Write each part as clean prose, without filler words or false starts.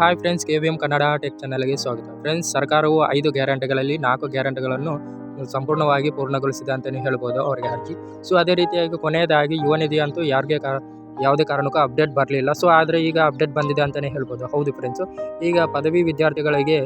Hi friends, KVM Kannada tech ಚಾನಲ್ಗೆ ಸ್ವಾಗತ. Friends, ಸರ್ಕಾರವು 5 ಗ್ಯಾರಂಟಿಗಳಲ್ಲಿ 4 ಗ್ಯಾರಂಟಿಗಳನ್ನು ಸಂಪೂರ್ಣವಾಗಿ ಪೂರ್ಣಗೊಳಿಸಿದೆ ಅಂತಲೇ ಹೇಳ್ಬೋದು ಅವರಿಗೆ ಅರ್ಜಿ. ಸೊ ಅದೇ ರೀತಿಯಾಗಿ ಕೊನೆಯದಾಗಿ ಯುವ ನಿಧಿ ಅಂತೂ ಯಾವುದೇ ಕಾರಣಕ್ಕೂ ಅಪ್ಡೇಟ್ ಬರಲಿಲ್ಲ. ಸೊ ಆದರೆ ಈಗ ಅಪ್ಡೇಟ್ ಬಂದಿದೆ ಅಂತಲೇ ಹೇಳ್ಬೋದು. ಹೌದು ಫ್ರೆಂಡ್ಸು, ಈಗ ಪದವಿ ವಿದ್ಯಾರ್ಥಿಗಳಿಗೆ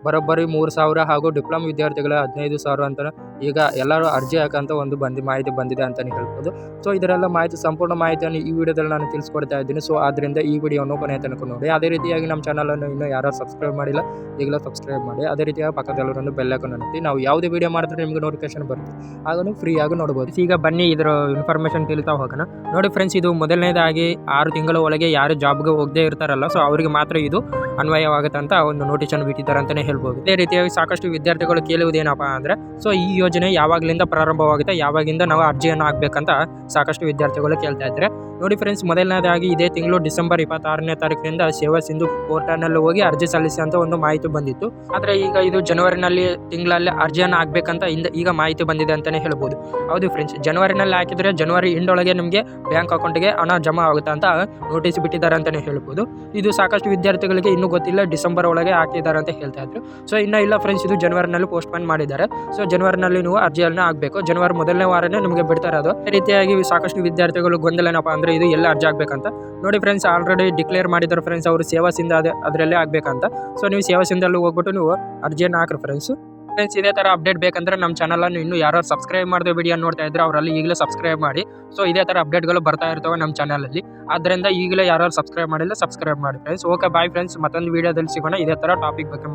ಬರೋಬ್ಬರಿ 3,000 ಹಾಗೂ ಡಿಪ್ಲೊಮಾ ವಿದ್ಯಾರ್ಥಿಗಳ 15,000 ಅಂತ ಈಗ ಎಲ್ಲರೂ ಅರ್ಜಿ ಹಾಕಂತ ಒಂದು ಮಾಹಿತಿ ಬಂದಿದೆ ಅಂತಲೇ ಹೇಳ್ಬೋದು. ಸೊ ಇದರೆಲ್ಲ ಸಂಪೂರ್ಣ ಮಾಹಿತಿಯನ್ನು ಈ ವಿಡಿಯೋದಲ್ಲಿ ನಾನು ತಿಳಿಸ್ಕೊಡ್ತಾ ಇದ್ದೀನಿ. ಸೊ ಆದ್ದರಿಂದ ಈ ವಿಡಿಯೋವನ್ನು ಕೊನೆಯ ತನಕ ನೋಡಿ. ಅದೇ ರೀತಿಯಾಗಿ ನಮ್ಮ ಚಾನಲನ್ನು ಇನ್ನೂ ಯಾರು ಸಬ್ಸ್ಕ್ರೈಬ್ ಮಾಡಿಲ್ಲ, ಈಗಲೂ ಸಬ್ಸ್ಕ್ರೈಬ್ ಮಾಡಿ. ಅದೇ ರೀತಿಯಾಗಿ ಪಕ್ಕದಲ್ಲಿರೋ ಬೆಲ್ ಐಕಾನ್ ಒತ್ತಿ. ನಾವು ಯಾವುದೇ ವಿಡಿಯೋ ಮಾಡಿದ್ರೆ ನಿಮಗೆ ನೋಟಿಫಿಕೇಶನ್ ಬರುತ್ತೆ, ಆಗ ನೀವು ಫ್ರೀಯಾಗಿ ನೋಡ್ಬೋದು. ಈಗ ಬನ್ನಿ ಇದರ ಇನ್ಫಾರ್ಮೇಷನ್ ತಿಳಿತಾ ಹೋಗೋಣ. ನೋಡಿ ಫ್ರೆಂಡ್ಸ್, ಇದು ಮೊದಲನೇದಾಗಿ 6 ತಿಂಗಳ ಒಳಗೆ ಯಾರು ಜಾಬ್ಗೆ ಹೋಗದೇ ಇರ್ತಾರಲ್ಲ, ಸೊ ಅವರಿಗೆ ಮಾತ್ರ ಇದು ಅನ್ವಯವಾಗುತ್ತೆ ಅಂತ ಒಂದು ನೋಟಿಸನ್ನು ಬಿಟ್ಟಿದ್ದಾರೆ ಅಂತಲೇ ಹೇಳ್ಬೋದು. ಇದೇ ರೀತಿಯಾಗಿ ಸಾಕಷ್ಟು ವಿದ್ಯಾರ್ಥಿಗಳು ಕೇಳುವುದೇನಪ್ಪ ಅಂದರೆ, ಸೊ ಈ ಯೋಜನೆ ಯಾವಾಗಲಿಂದ ಪ್ರಾರಂಭವಾಗುತ್ತೆ, ಯಾವಾಗಿಂದ ನಾವು ಅರ್ಜಿಯನ್ನು ಹಾಕಬೇಕಂತ ಸಾಕಷ್ಟು ವಿದ್ಯಾರ್ಥಿಗಳು ಕೇಳ್ತಾ ಇದ್ದಾರೆ. ನೋಡಿ ಫ್ರೆಂಡ್ಸ್, ಮೊದಲನೇದಾಗಿ ಇದೇ ತಿಂಗಳು ಡಿಸೆಂಬರ್ 26ನೇ ತಾರೀಕಿನಿಂದ ಸೇವಾ ಸಿಂಧು ಪೋರ್ಟಲ್ನಲ್ಲಿ ಹೋಗಿ ಅರ್ಜಿ ಸಲ್ಲಿಸಿ ಅಂತ ಒಂದು ಮಾಹಿತಿ ಬಂದಿತ್ತು. ಆದರೆ ಈಗ ಇದು ಜನವರಿನಲ್ಲಿ ತಿಂಗಳಲ್ಲಿ ಅರ್ಜಿಯನ್ನು ಹಾಕಬೇಕಂತ ಈಗ ಮಾಹಿತಿ ಬಂದಿದೆ ಅಂತಲೇ ಹೇಳ್ಬೋದು. ಹೌದು ಫ್ರೆಂಡ್ಸ್, ಜನವರಿನಲ್ಲಿ ಹಾಕಿದರೆ ಜನವರಿ ಎಂಡೊಳಗೆ ನಿಮಗೆ ಬ್ಯಾಂಕ್ ಅಕೌಂಟ್ಗೆ ಹಣ ಜಮಾ ಆಗುತ್ತೆ ಅಂತ ನೋಟಿಸ್ ಬಿಟ್ಟಿದ್ದಾರೆ ಅಂತಲೇ ಹೇಳ್ಬೋದು. ಇದು ಸಾಕಷ್ಟು ವಿದ್ಯಾರ್ಥಿಗಳಿಗೆ ಇನ್ನೂ ಗೊತ್ತಿಲ್ಲ, ಡಿಸೆಂಬರ್ ಒಳಗೆ ಹಾಕಿದ್ದಾರೆ ಅಂತ ಹೇಳ್ತಾ ಇದ್ರು. ಸೊ ಇನ್ನೂ ಇಲ್ಲ ಫ್ರೆಂಡ್ಸ್, ಇದು ಜನವರಿನಲ್ಲಿ ಪೋಸ್ಟ್ಪೋನ್ ಮಾಡಿದ್ದಾರೆ. ಸೊ ಜನವರಿನಲ್ಲಿ ನೀವು ಅರ್ಜಿಯನ್ನು ಹಾಕಬೇಕು. ಜನವರಿ ಮೊದಲನೇ ವಾರನೇ ನಿಮಗೆ ಬಿಡ್ತಾರೆ. ಅದು ಅದೇ ರೀತಿಯಾಗಿ ಸಾಕಷ್ಟು ವಿದ್ಯಾರ್ಥಿಗಳು ಗೊಂದಲ ಏನಪ್ಪ ಅಂದರೆ, ಇದು ಎಲ್ಲ ಅರ್ಜಿ ಆಗಬೇಕಂತ. ನೋಡಿ ಫ್ರೆಂಡ್ಸ್, ಆಲ್ರೆಡಿ ಡಿಕ್ಲೇರ್ ಮಾಡಿದ್ದಾರೆ ಫ್ರೆಂಡ್ಸ್, ಅವರು ಸೇವಾ ಸಿಂಧು ಅದರಲ್ಲೇ ಆಗಬೇಕಂತ. ಸೊ ನೀವು ಸೇವಾ ಸಿಂಧಲ್ಲಿ ಹೋಗ್ಬಿಟ್ಟು ನೀವು ಅರ್ಜಿಯನ್ನು ಹಾಕ್ರಿ ಫ್ರೆಂಡ್ಸ್. ಇದೇ ಥರ ಅಪ್ಡೇಟ್ ಬೇಕಂದ್ರೆ ನಮ್ಮ ಚಾನಲನ್ನು ಇನ್ನೂ ಯಾರು ಸಬ್ಸ್ಕ್ರೈಬ್ ಮಾಡಿದ ವಿಡಿಯೋ ನೋಡ್ತಾ ಇದ್ರೆ ಅವರಲ್ಲಿ ಈಗಲೇ ಸಬ್ಸ್ಕ್ರೈಬ್ ಮಾಡಿ. ಸೊ ಇದೇ ಥರ ಅಪ್ಡೇಟ್ಗಳು ಬರ್ತಾ ಇರ್ತವೆ ನಮ್ಮ ಚಾನಲಲ್ಲಿ. ಆದ್ದರಿಂದ ಈಗಲೇ ಯಾರು ಸಬ್ಸ್ಕ್ರೈಬ್ ಮಾಡಿಲ್ಲ, ಸಬ್ಸ್ಕ್ರೈಬ್ ಮಾಡಿ ಫ್ರೆಂಡ್ಸ್. ಓಕೆ, ಬಾಯ್ ಫ್ರೆಂಡ್ಸ್, ಮತ್ತೊಂದು ವಿಡಿಯೋದಲ್ಲಿ ಸಿಗೋಣ ಇದೇ ಥರ ಟಾಪಿಕ್ ಬಗ್ಗೆ.